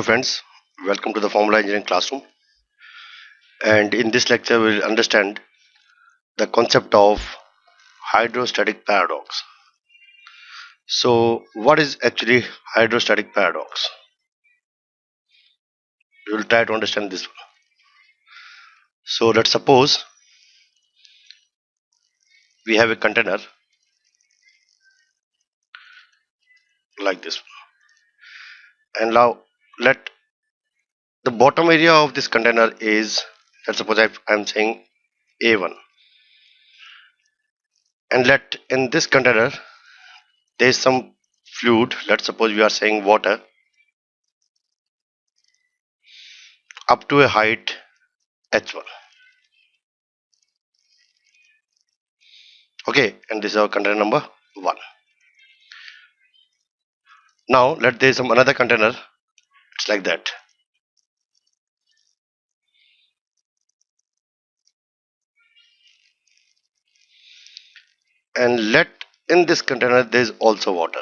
friends, welcome to the Formula Engineering classroom. And in this lecture, we'll understand the concept of hydrostatic paradox. So, what is actually hydrostatic paradox? We will try to understand this one. So, let's suppose we have a container like this one. And now, let the bottom area of this container is, let's suppose I'm saying A1. And let in this container, there is some fluid, let's suppose we are saying water, up to a height h1. Okay, and this is our container number 1. Now let there is some another container, it's like that, and let in this container there is also water,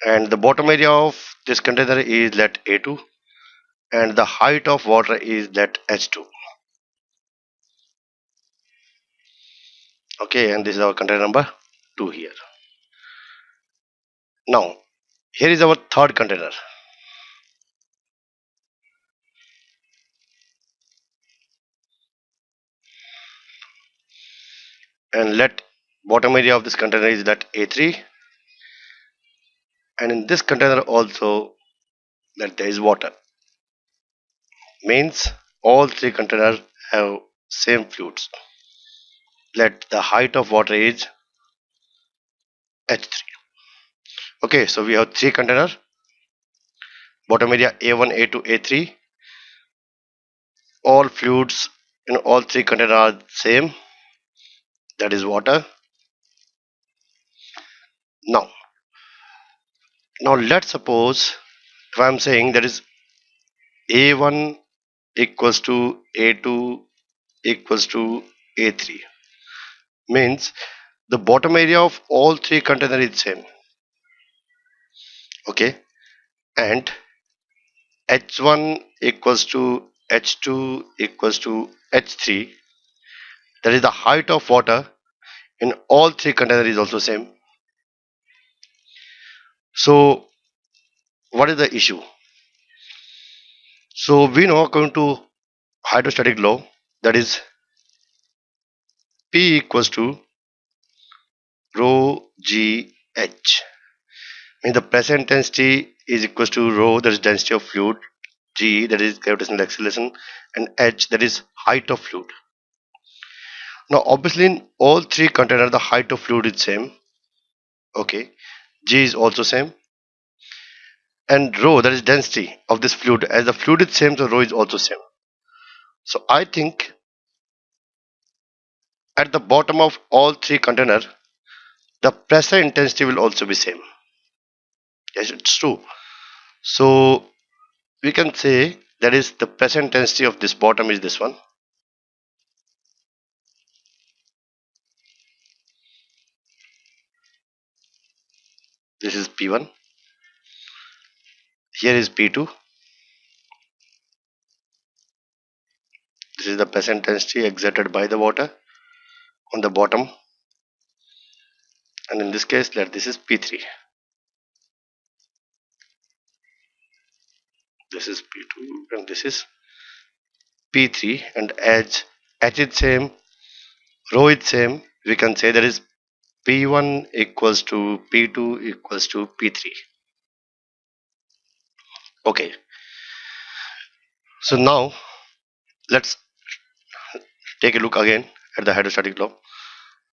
and the bottom area of this container is let A2, and the height of water is let H2. Okay, and this is our container number 2 here. Now here is our third container, and let bottom area of this container is let A3, and in this container also that there is water. Means all three containers have same fluids. Let the height of water is H3. Okay, so we have three containers, bottom area A1, A2, A3. All fluids in all three containers are same, that is water. Now let's suppose if I am saying that is A1 equals to A2 equals to A3, means the bottom area of all three containers is same. Okay, and H1 equals to H2 equals to H3, that is the height of water in all three containers is also same. So what is the issue? So we know according to hydrostatic law, that is P equals to rho g h, and the pressure intensity is equals to rho, that is density of fluid, g, that is gravitational acceleration, and h, that is height of fluid. Now obviously in all three containers the height of fluid is same. Okay, g is also same, and rho, that is density of this fluid, as the fluid is same, so rho is also same. So I think at the bottom of all three containers the pressure intensity will also be same. Yes, it's true. So we can say that is the pressure intensity of this bottom is this one, this is P1, here is P2, this is the pressure intensity exerted by the water on the bottom, and in this case let this is P3, this is P2, and this is P3, and as H is same, rho is same, we can say that is P1 equals to P2 equals to P3. Okay, so now let's take a look again at the hydrostatic law.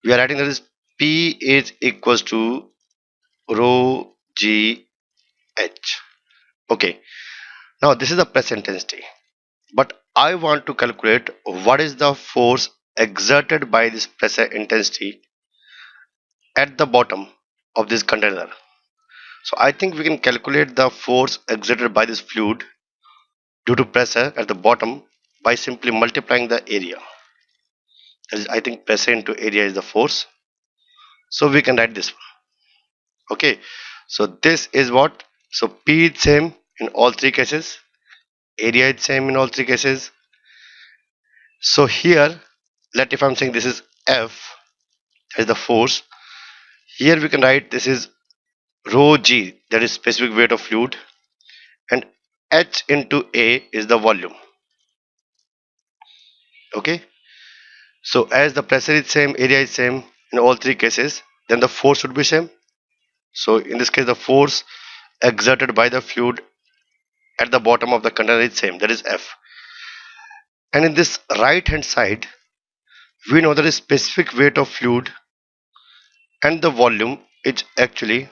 We are writing that is P is equals to rho g h. Okay, now this is the pressure intensity, but I want to calculate what is the force exerted by this pressure intensity at the bottom of this container. So I think we can calculate the force exerted by this fluid due to pressure at the bottom by simply multiplying the area. That is, I think pressure into area is the force. So we can write this one. Okay, so this is what, so P is same in all three cases, area is same in all three cases. So here, let if I'm saying this is F, that is the force, here we can write this is rho g, that is specific weight of fluid, and H into A is the volume. Okay, so as the pressure is same, area is same in all three cases, then the force should be same. So in this case, the force exerted by the fluid at the bottom of the container is same, that is F. And in this right hand side, we know that the specific weight of fluid and the volume is actually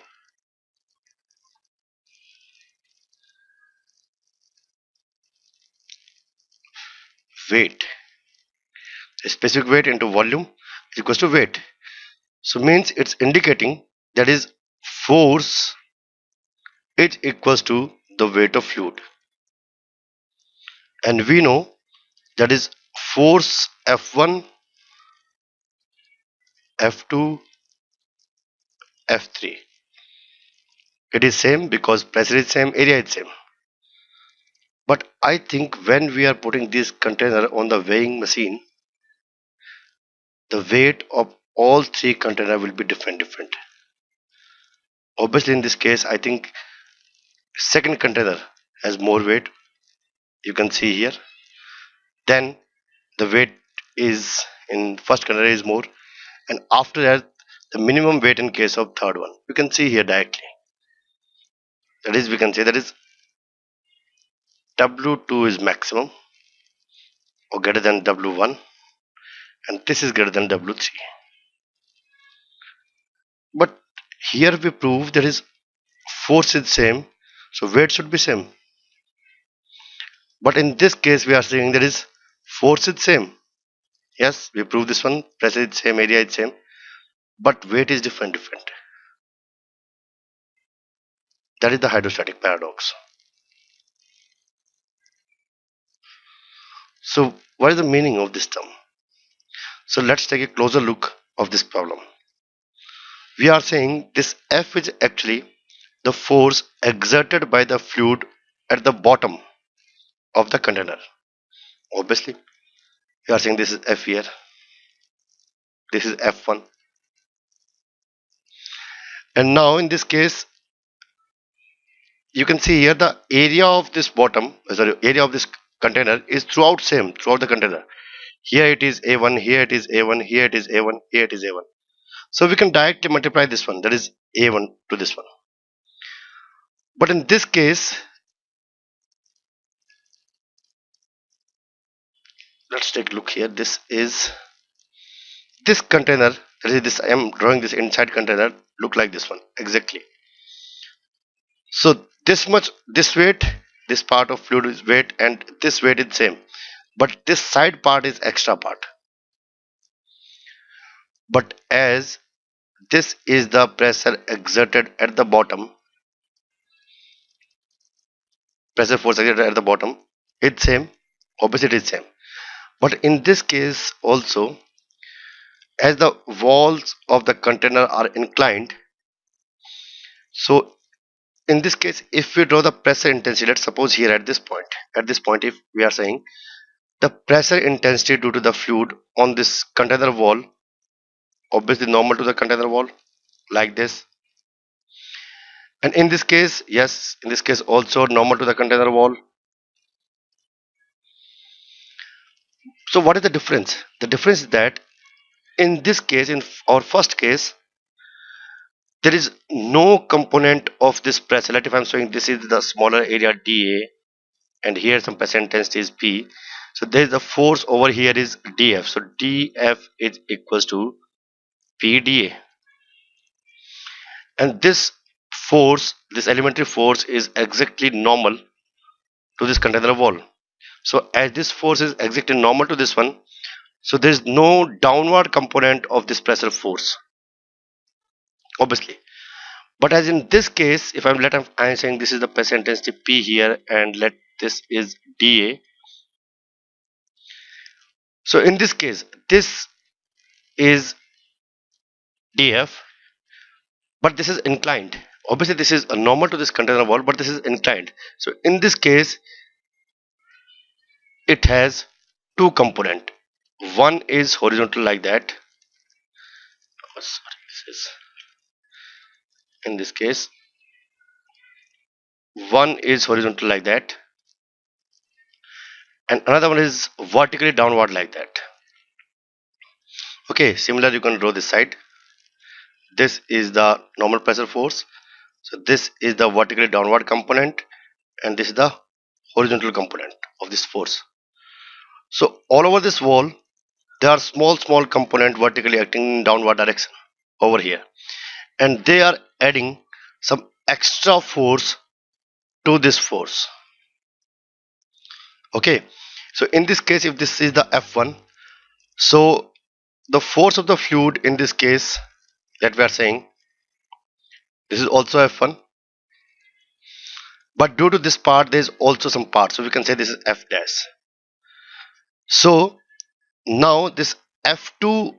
weight. Specific weight into volume is equals to weight. So means it's indicating that is force is equals to the weight of fluid. And we know that is force F1, F2, F3. It is same because pressure is same, area is same. But I think when we are putting this container on the weighing machine, the weight of all three container will be different. Obviously in this case, I think second container has more weight. You can see here. Then the weight is in first container is more, and after that the minimum weight in case of third one. You can see here directly. That is, we can say that is W2 is maximum or greater than W1, and this is greater than W3. But here we prove that is force is same, so weight should be same. But in this case we are saying that is force is same. Yes, we prove this one, pressure is same, area is same, but weight is different. That is the hydrostatic paradox. So what is the meaning of this term? So let's take a closer look of this problem. We are saying this F is actually the force exerted by the fluid at the bottom of the container. Obviously, we are saying this is F here, this is F1, and now in this case, you can see here the area of this bottom, sorry, area of this container is throughout the container. Here it is A1, here it is A1, here it is A1, here it is A1. So we can directly multiply this one, that is A1 to this one. But in this case, let's take a look here. This is this container, that is this, I am drawing this inside container, look like this one exactly. So this much, this weight, this part of fluid is weight, and this weight is same, but this side part is extra part. But as this is the pressure exerted at the bottom, pressure force exerted at the bottom, it's same, obviously it is same. But in this case also, as the walls of the container are inclined, so in this case, if we draw the pressure intensity, let's suppose here at this point, if we are saying the pressure intensity due to the fluid on this container wall, obviously normal to the container wall, like this. And in this case, yes, in this case also normal to the container wall. So what is the difference? The difference is that in this case, in our first case, there is no component of this pressure. Let if I'm showing this is the smaller area dA, and here some pressure intensity is P. So there is the force over here is dF. So dF is equals to PdA, and this force, this elementary force, is exactly normal to this container wall. So as this force is exactly normal to this one, so there is no downward component of this pressure force, obviously. But as in this case, if I'm saying this is the pressure intensity P here, and let this is dA. So in this case, this is dF, but this is inclined. Obviously this is normal to this container wall, but this is inclined. So in this case it has two component. One is horizontal like that. Oh, sorry, this is, in this case one is horizontal like that, and another one is vertically downward like that. Okay, similar you can draw this side. This is the normal pressure force. So this is the vertically downward component, and this is the horizontal component of this force. So all over this wall there are small component vertically acting in downward direction over here, and they are adding some extra force to this force. Okay, so in this case if this is the F1, so the force of the fluid in this case that we are saying, this is also F1, but due to this part there is also some part, so we can say this is F dash. So now this F2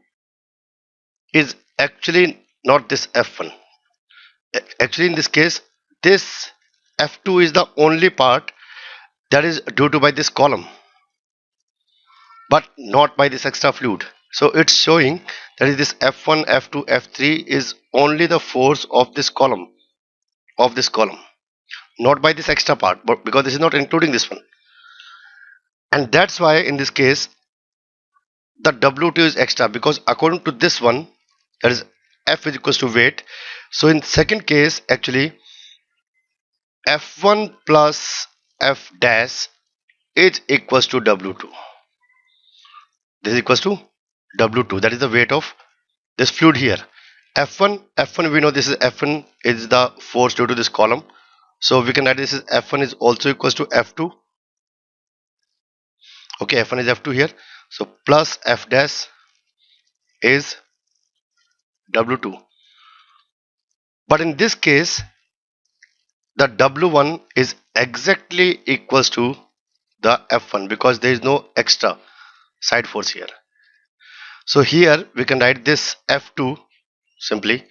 is actually not this F1. Actually in this case this F2 is the only part that is due to by this column, but not by this extra fluid. So it's showing that is this F1, F2, F3 is only the force of this column, not by this extra part, but because this is not including this one. And that's why in this case the W2 is extra, because according to this one, that is F is equals to weight. So in second case actually F1 plus F dash is equals to W2. This is equals to W2, that is the weight of this fluid here. F1 we know this is F1 is the force due to this column, so we can write this is F1 is also equals to F2. Okay, F1 is F2 here, so plus F dash is W2. But in this case the W1 is exactly equals to the F1 because there is no extra side force here. So here we can write this F2 simply.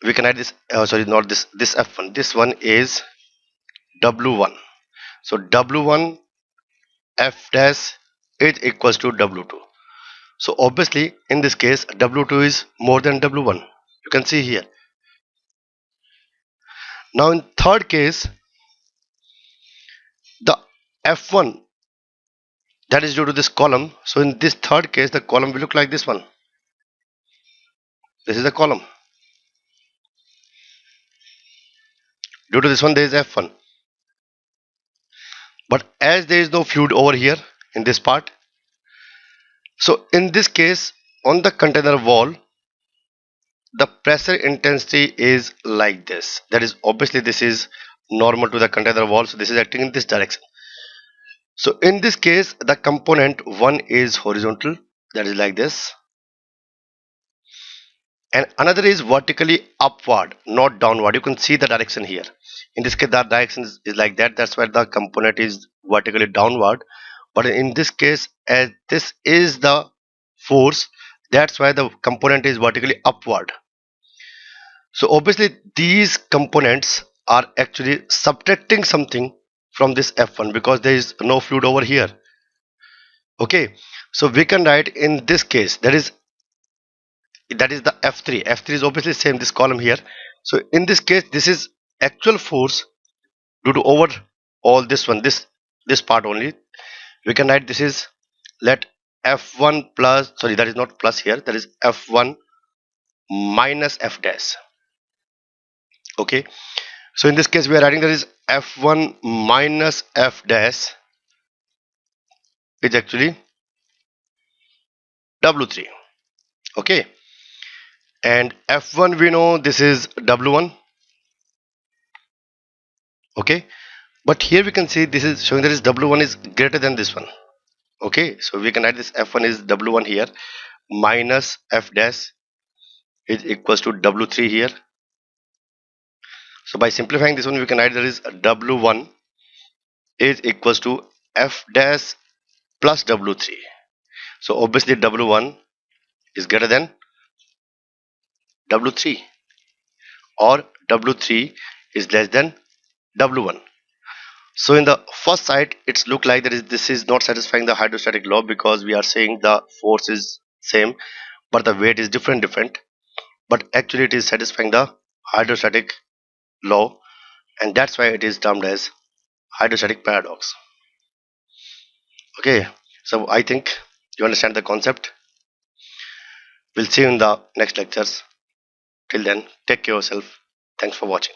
We can write this sorry, not this F1, this one is W1. So W1 F dash is equals to W2. So obviously in this case W2 is more than W1. You can see here. Now in third case the F1 that is due to this column. So in this third case the column will look like this one. This is the column. Due to this one there is F1. But as there is no fluid over here in this part, so in this case on the container wall the pressure intensity is like this. That is obviously this is normal to the container wall, so this is acting in this direction. So in this case the component 1 is horizontal, that is like this, and another is vertically upward, not downward. You can see the direction here. In this case the direction is like that, that's why the component is vertically downward. But in this case as this is the force, that's why the component is vertically upward. So obviously these components are actually subtracting something from this F1 because there is no fluid over here. Okay, so we can write in this case that is the F3. F3 is obviously same this column here. So in this case this is actual force due to over all this one, this part only. We can write this is, let F1 plus, sorry, that is not plus here, that is F1 minus F dash. Okay, so in this case we are writing that is F1 minus F dash is actually W3. Okay, and F1 we know this is W1. Okay, but here we can see this is showing that is W1 is greater than this one. Okay, so we can write this F1 is W1 here minus F dash is equals to W3 here. So by simplifying this one we can write that is W1 is equals to F dash plus W3. So obviously W1 is greater than W3, or W3 is less than W1. So in the first side, it's look like this is not satisfying the hydrostatic law, because we are saying the force is same but the weight is different. But actually it is satisfying the hydrostatic law, and that's why it is termed as hydrostatic paradox. Okay, so I think you understand the concept. We'll see you in the next lectures. Till then, take care of yourself. Thanks for watching.